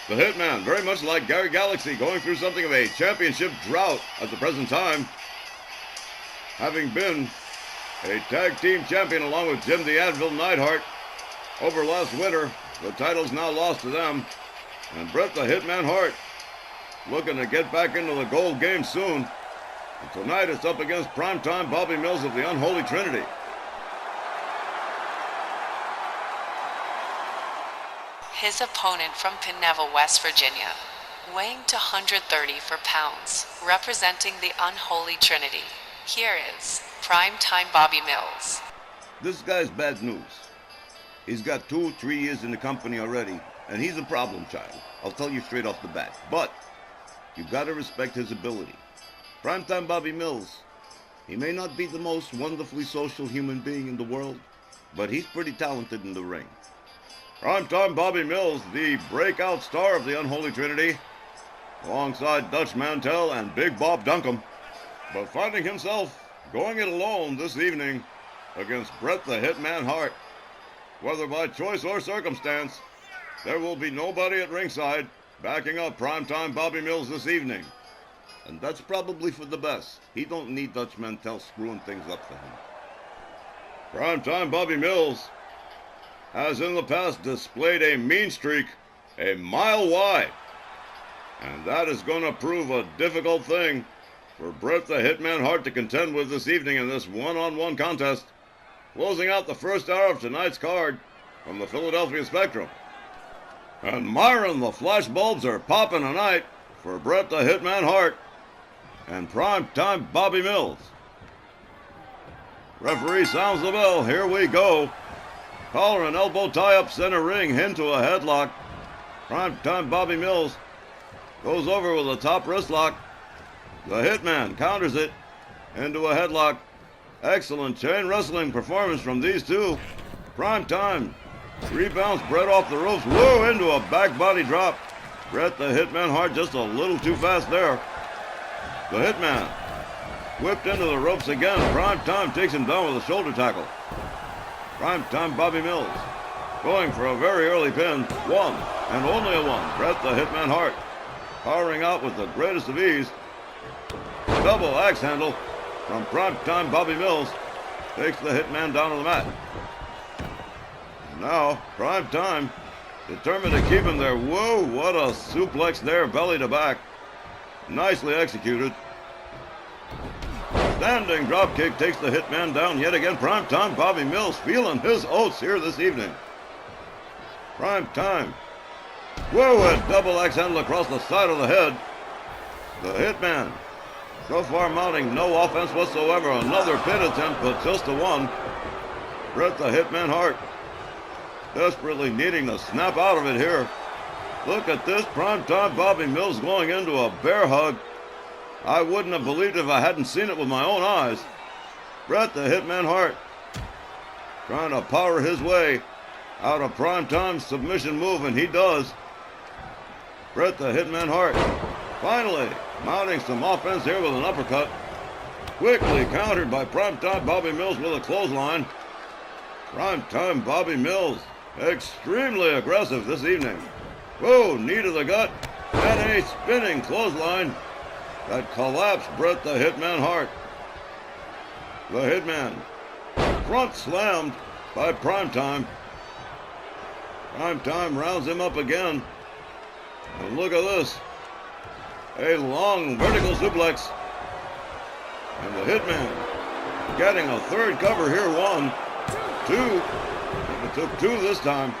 Speaker 3: The Hitman, very much like Gary Galaxy, going through something of a championship drought at the present time. Having been a tag team champion along with Jim the Anvil Neidhart over last winter, the title's now lost to them. And BRET the Hitman Hart looking to get back into the gold game soon. And tonight it's up against primetime Bobby Mills of the Unholy Trinity.
Speaker 2: His opponent from Pineville, West Virginia, weighing to 134 pounds, representing the Unholy Trinity. Here is primetime Bobby Mills.
Speaker 1: This guy's bad news. He's got 2 or 3 years in the company already, and he's a problem child. I'll tell you straight off the bat. But you gotta respect his ability. Primetime Bobby Mills He may not be the most wonderfully social human being in the world, but he's pretty talented in the ring.
Speaker 3: Primetime Bobby Mills, the breakout star of the Unholy Trinity, alongside Dutch Mantell and Big Bob Duncombe, but finding himself going it alone this evening against Bret the Hitman Hart. Whether by choice or circumstance, there will be nobody at ringside backing up Primetime Bobby Mills this evening.
Speaker 1: And that's probably for the best. He don't need Dutch Mantell screwing things up for him.
Speaker 3: Primetime Bobby Mills has in the past displayed a mean streak a mile wide. And that is going to prove a difficult thing for Bret the Hitman Hart to contend with this evening in this one-on-one contest. Closing out the first hour of tonight's card from the Philadelphia Spectrum. And Myron, the flashbulbs are popping tonight for Bret the Hitman Hart and Primetime Bobby Mills. Referee sounds the bell. Here we go. Collar and elbow tie-up center ring into a headlock. Primetime Bobby Mills goes over with a top wrist lock. The Hitman counters it into a headlock. Excellent chain wrestling performance from these two. Primetime rebounds Bret off the ropes. Whoa, into a back body drop. Bret the Hitman Hart just a little too fast there. The Hitman whipped into the ropes again. Primetime takes him down with a shoulder tackle. Primetime Bobby Mills going for a very early pin. One and only a one. Bret the Hitman Hart powering out with the greatest of ease. Double axe handle from Primetime Bobby Mills takes the Hitman down to the mat. Now Primetime determined to keep him there. Whoa, what a suplex there, belly to back. Nicely executed. Standing dropkick takes the Hitman down yet again. Primetime Bobby Mills feeling his oats here this evening. Primetime. Whoa, a double axe handle across the side of the head. The Hitman so far mounting no offense whatsoever. Another pin attempt, but just a one. Bret the Hitman Hart desperately needing to snap out of it here. Look at this. Primetime Bobby Mills going into a bear hug. I wouldn't have believed if I hadn't seen it with my own eyes. Bret the Hitman Hart trying to power his way out of Primetime's submission move, and he does. Bret the Hitman Hart finally mounting some offense here with an uppercut. Quickly countered by Primetime Bobby Mills with a clothesline. Primetime Bobby Mills extremely aggressive this evening. Whoa, knee to the gut and a spinning clothesline that collapsed Bret the Hitman Hart. The Hitman front slammed by Primetime. Primetime rounds him up again. And look at this. A long vertical suplex. And the Hitman getting a third cover here. One, two. And it took two this time.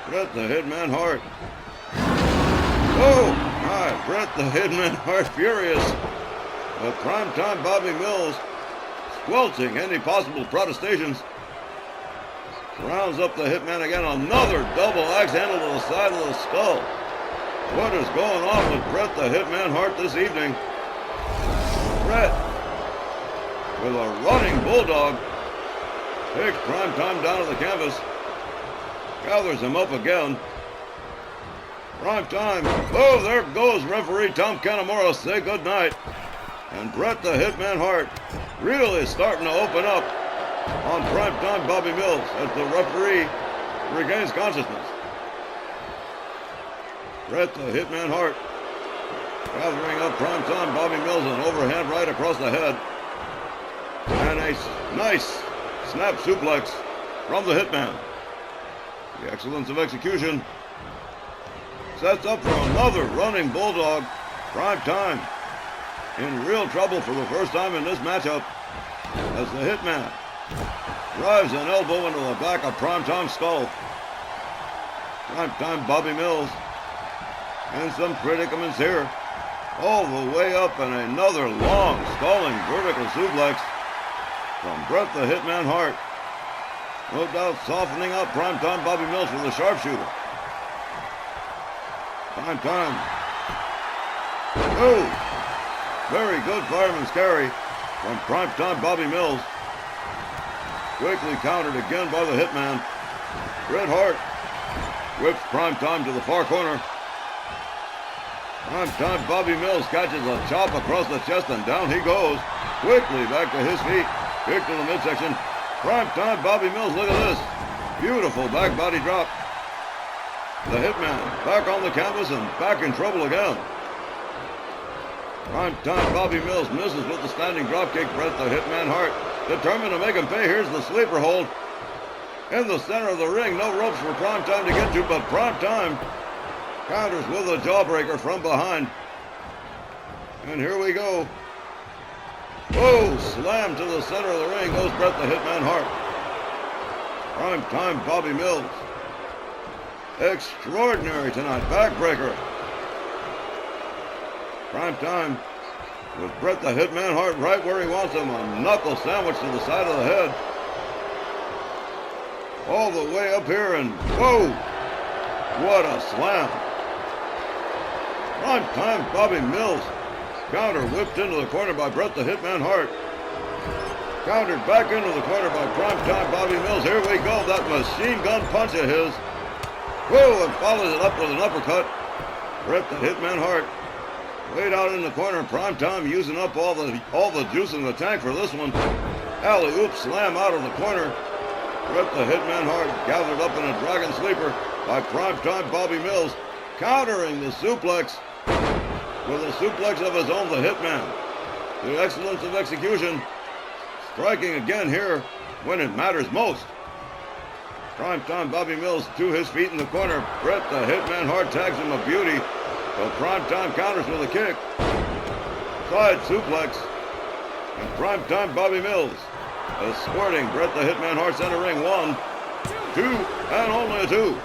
Speaker 3: Bret the Hitman Hart. Oh, my. Bret the Hitman Hart furious. But Primetime Bobby Mills squelching any possible protestations. Rounds up the Hitman again. Another double axe handle to the side of the skull. What is going on with Bret the Hitman Hart this evening? Bret with a running bulldog takes Primetime down to the canvas. Gathers him up again. Primetime. Oh, there goes referee Tom Kanamura. Say goodnight. And Bret the Hitman Hart really starting to open up on Primetime Bobby Mills as the referee regains consciousness. Bret the Hitman Hart gathering up Primetime Bobby Mills, an overhand right across the head. And a nice snap suplex from the Hitman. The excellence of execution sets up for another running bulldog. Primetime in real trouble for the first time in this matchup as the Hitman drives an elbow into the back of Primetime's skull. Primetime Bobby Mills and some predicaments here. All the way up, and another long stalling vertical suplex from Bret the Hitman Hart. No doubt softening up Primetime Bobby Mills with a sharpshooter. Primetime. Oh! Very good fireman's carry from primetime Bobby Mills. Quickly countered again by the Hitman. Bret Hart whips primetime to the far corner. Primetime Bobby Mills catches a chop across the chest and down he goes. Quickly back to his feet. Kick to the midsection. Primetime Bobby Mills, look at this. Beautiful back body drop. The Hitman back on the canvas and back in trouble again. Primetime Bobby Mills misses with the standing dropkick. Bret the Hitman Hart determined to make him pay. Here's the sleeper hold. In the center of the ring, no ropes for Primetime to get to, but Primetime counters with a jawbreaker from behind. And here we go. Whoa, slam to the center of the ring goes Bret the Hitman Hart. Primetime Bobby Mills. Extraordinary tonight, backbreaker. Primetime with Bret the Hitman Hart right where he wants him. A knuckle sandwich to the side of the head. All the way up here and whoa! What a slam. Primetime Bobby Mills. Counter whipped into the corner by Bret the Hitman Hart. Countered back into the corner by Primetime Bobby Mills. Here we go, that machine gun punch of his. Whoa, and follows it up with an uppercut. Bret the Hitman Hart laid out in the corner. Primetime using up all the juice in the tank for this one. Alley-oop slam out of the corner. Bret the Hitman Hart gathered up in a dragon sleeper by Primetime Bobby Mills, countering the suplex with a suplex of his own, the Hitman. The excellence of execution, striking again here when it matters most. Primetime Bobby Mills to his feet in the corner. Bret the Hitman Hart tags him a beauty, but Primetime counters with a kick. Side suplex, and Primetime Bobby Mills escorting Bret the Hitman Hart center ring. 1, 2, and only a 2.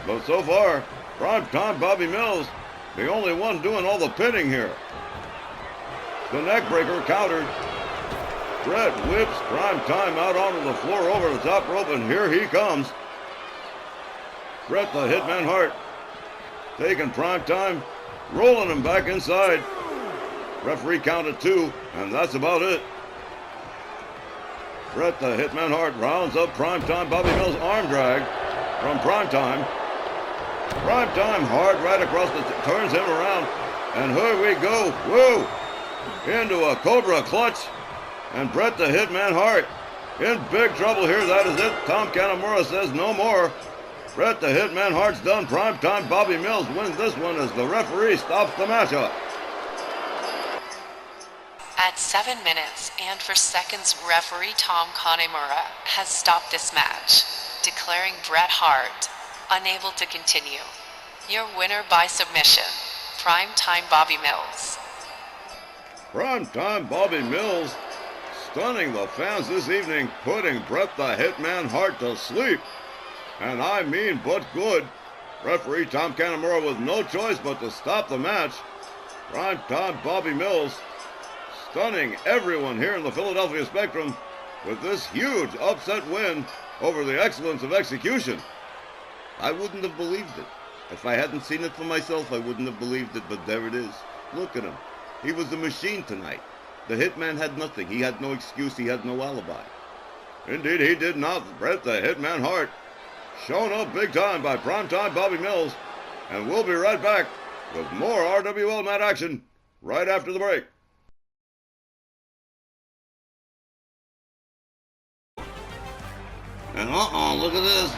Speaker 3: But so far, Primetime Bobby Mills, the only one doing all the pinning here. The neckbreaker countered. Bret whips Primetime out onto the floor over the top rope, and here he comes. Bret the Hitman Hart taking Primetime, rolling him back inside. Referee counted 2, and that's about it. Bret the Hitman Hart rounds up Primetime Bobby Mills' arm drag from Primetime. Primetime hard right across turns him around, and here we go. Whoa! Into a Cobra clutch, and Bret the Hitman Hart in big trouble here. That is it. Tom Kanamura says no more. Bret the Hitman Hart's done. Primetime Bobby Mills wins this one as the referee stops the matchup.
Speaker 2: At 7 minutes and for seconds, referee Tom Kanamura has stopped this match, declaring Bret Hart unable to continue. Your winner by submission, Primetime Bobby Mills.
Speaker 3: Primetime Bobby Mills stunning the fans this evening, putting Bret the Hitman Hart to sleep. And I mean but good. Referee Tom Kanamura with no choice but to stop the match. Primetime Bobby Mills stunning everyone here in the Philadelphia Spectrum with this huge upset win over the excellence of execution.
Speaker 1: I wouldn't have believed it. If I hadn't seen it for myself, I wouldn't have believed it, but there it is. Look at him. He was a machine tonight. The Hitman had nothing. He had no excuse. He had no alibi.
Speaker 3: Indeed, he did not. Bret the Hitman Hart shown up big time by Primetime Bobby Mills. And we'll be right back with more RWL mat action right after the break.
Speaker 1: And look at this.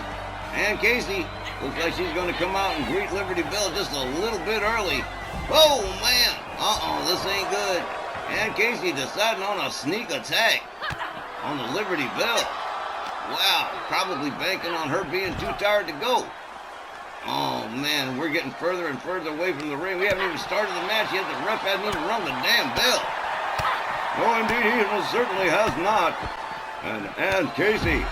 Speaker 1: Ann Casey looks like she's going to come out and greet Liberty Bell just a little bit early. Whoa, man. This ain't good. Ann Casey deciding on a sneak attack on the Liberty Bell. Wow, probably banking on her being too tired to go. Oh, man, we're getting further and further away from the ring. We haven't even started the match yet. The ref hasn't even rung the damn bell.
Speaker 3: No, indeed, he most certainly has not. And Ann Casey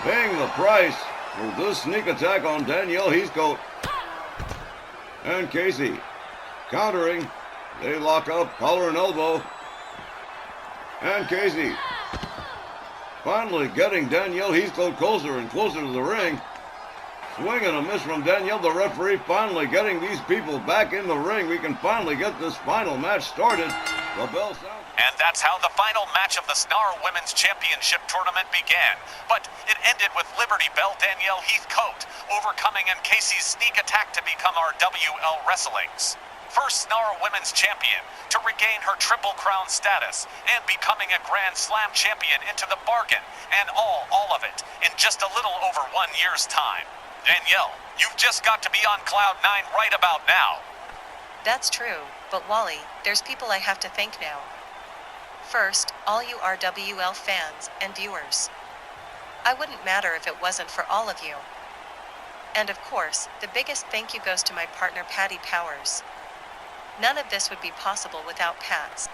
Speaker 3: paying the price for this sneak attack on Danielle Heathcote. Ann Casey countering. They lock up, collar and elbow. Ann Casey finally getting Danielle Heathcote closer and closer to the ring. Swing and a miss from Danielle. The referee finally getting these people back in the ring. We can finally get this final match started. The bell sounds.
Speaker 4: And that's how the final match of the Snarl Women's Championship tournament began. But it ended with Liberty Bell Danielle Heathcote overcoming Casey's sneak attack to become our WL Wrestling's first Snarl Women's Champion to regain her Triple Crown status and becoming a Grand Slam champion into the bargain. And all of it in just a little over 1 year's time. Danielle, you've just got to be on cloud 9 right about now.
Speaker 5: That's true, but Wally, there's people I have to thank now. First, all you RWL fans and viewers. I wouldn't matter if it wasn't for all of you. And of course, the biggest thank you goes to my partner Patty Powers. None of this would be possible without Pats.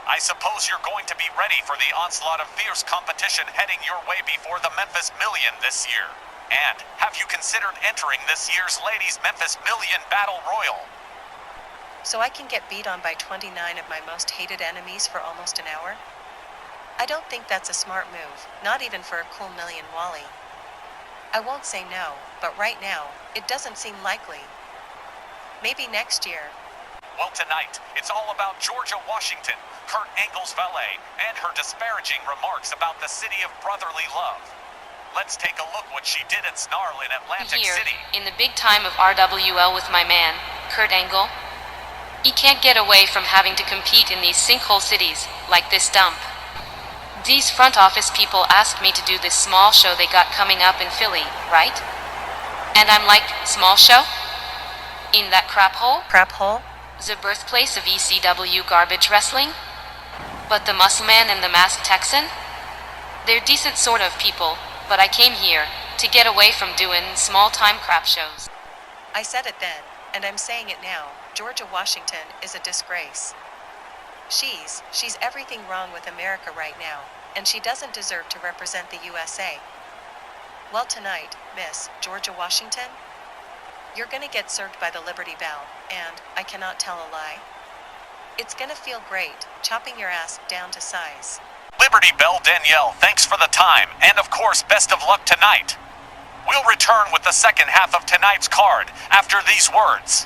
Speaker 4: I suppose you're going to be ready for the onslaught of fierce competition heading your way before the Memphis Million this year. And have you considered entering this year's Ladies Memphis Million Battle Royal?
Speaker 5: So I can get beat on by 29 of my most hated enemies for almost an hour? I don't think that's a smart move, not even for a cool million Wally. I won't say no, but right now, it doesn't seem likely. Maybe next year.
Speaker 4: Well, tonight, it's all about Georgia Washington, Kurt Angle's valet, and her disparaging remarks about the city of brotherly love. Let's take a look what she did at Snarl in Atlantic
Speaker 2: Here,
Speaker 4: City.
Speaker 2: in the big time of RWL with my man, Kurt Angle. He can't get away from having to compete in these sinkhole cities, like this dump. These front office people asked me to do this small show they got coming up in Philly, right? And I'm like, small show? In that crap hole?
Speaker 5: Crap hole?
Speaker 2: The birthplace of ECW garbage wrestling? But the Muscle Man and the Masked Texan? They're decent sort of people, but I came here to get away from doing small-time crap shows.
Speaker 5: I said it then, and I'm saying it now. Georgia Washington is a disgrace. She's everything wrong with America right now, and she doesn't deserve to represent the USA. Well, tonight, Miss Georgia Washington, you're gonna get served by the Liberty Bell, and I cannot tell a lie. It's gonna feel great, chopping your ass down to size.
Speaker 4: Liberty Bell Danielle, thanks for the time, and of course, best of luck tonight. We'll return with the second half of tonight's card after these words.